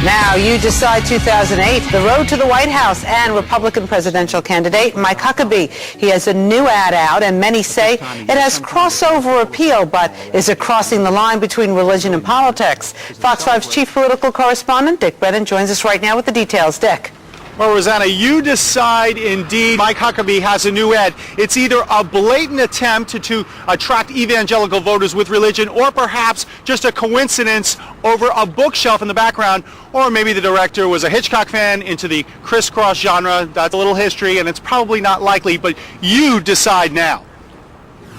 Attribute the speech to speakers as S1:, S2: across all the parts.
S1: Now, you decide 2008, the road to the White House, and Republican presidential candidate Mike Huckabee. He has a new ad out, and many say it has crossover appeal, but is it crossing the line between religion and politics? Fox 5's chief political correspondent, Dick Brennan, joins us right now with the details. Dick.
S2: Well, Rosanna, you decide indeed Mike Huckabee has a new ad. It's either a blatant attempt to attract evangelical voters with religion, or perhaps just a coincidence over a bookshelf in the background, or maybe the director was a Hitchcock fan into the crisscross genre. That's a little history, and it's probably not likely, but you decide now.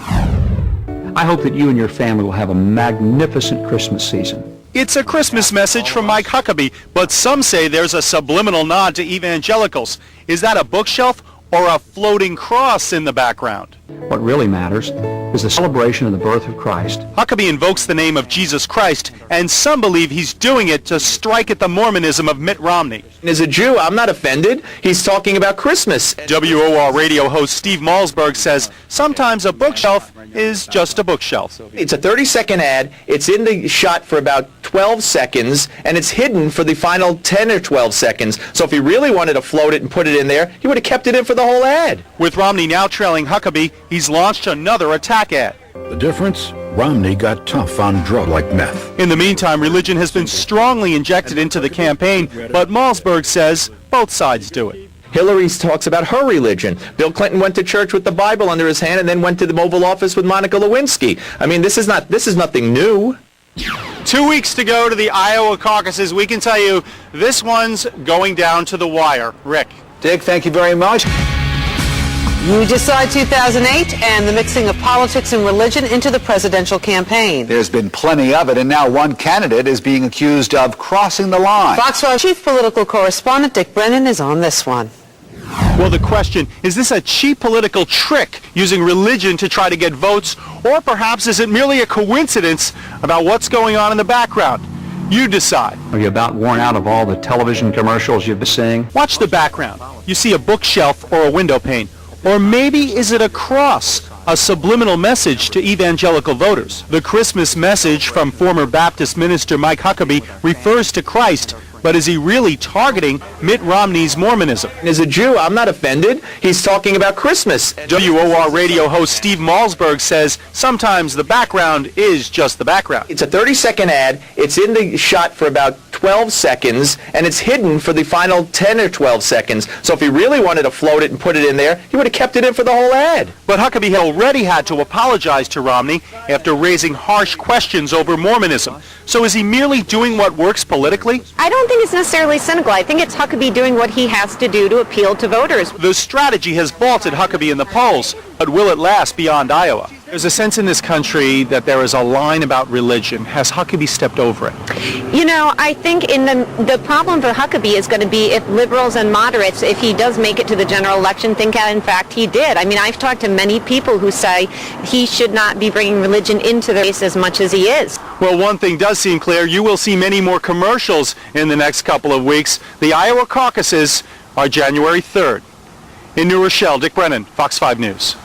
S3: I hope that you and your family will have a magnificent Christmas season.
S2: It's a Christmas message from Mike Huckabee, but some say there's a subliminal nod to evangelicals. Is that a bookshelf or a floating cross in the background?
S3: What really matters is the celebration of the birth of Christ.
S2: Huckabee invokes the name of Jesus Christ, and some believe he's doing it to strike at the Mormonism of Mitt Romney.
S4: As a Jew, I'm not offended. He's talking about Christmas.
S2: WOR radio host Steve Malzberg says sometimes a bookshelf is just a bookshelf.
S4: It's a 30-second ad. It's in the shot for about 12 seconds, and it's hidden for the final 10 or 12 seconds. So if he really wanted to float it and put it in there, he would have kept it in for the whole ad.
S2: With Romney now trailing Huckabee, he's launched another attack ad.
S5: The difference? Romney got tough on drug like meth.
S2: In the meantime, religion has been strongly injected into the campaign, but Malzberg says both sides do it.
S4: Hillary talks about her religion. Bill Clinton went to church with the Bible under his hand and then went to the Oval Office with Monica Lewinsky. I mean, this is nothing new.
S2: 2 weeks to go to the Iowa caucuses. We can tell you this one's going down to the wire. Rick.
S6: Dick, thank you very much.
S1: You decide 2008 and the mixing of politics and religion into the presidential campaign.
S6: There's been plenty of it, and now one candidate is being accused of crossing the line.
S1: Fox 5 chief political correspondent Dick Brennan is on this one.
S2: Well, the question, is this a cheap political trick using religion to try to get votes, or perhaps is it merely a coincidence about what's going on in the background? You decide.
S3: Are you about worn out of all the television commercials you've been seeing?
S2: Watch the background. You see a bookshelf or a window pane. Or maybe is it a cross, a subliminal message to evangelical voters? The Christmas message from former Baptist minister Mike Huckabee refers to Christ, but is he really targeting Mitt Romney's Mormonism?
S4: As a Jew, I'm not offended. He's talking about Christmas.
S2: WOR radio host Steve Malzberg says sometimes the background is just the background.
S4: It's a 30-second ad. It's in the shot for about 12 seconds, and it's hidden for the final 10 or 12 seconds. So if he really wanted to float it and put it in there, he would have kept it in for the whole ad.
S2: But Huckabee had already had to apologize to Romney after raising harsh questions over Mormonism. So is he merely doing what works politically?
S7: I don't think it's necessarily cynical. I think it's Huckabee doing what he has to do to appeal to voters.
S2: The strategy has vaulted Huckabee in the polls, but will it last beyond Iowa? There's a sense in this country that there is a line about religion. Has Huckabee stepped over it?
S7: You know, I think the problem for Huckabee is going to be if liberals and moderates, if he does make it to the general election, think in fact he did. I mean, I've talked to many people who say he should not be bringing religion into the race as much as he is.
S2: Well, one thing does seem clear. You will see many more commercials in the next couple of weeks. The Iowa caucuses are January 3rd. In New Rochelle, Dick Brennan, Fox 5 News.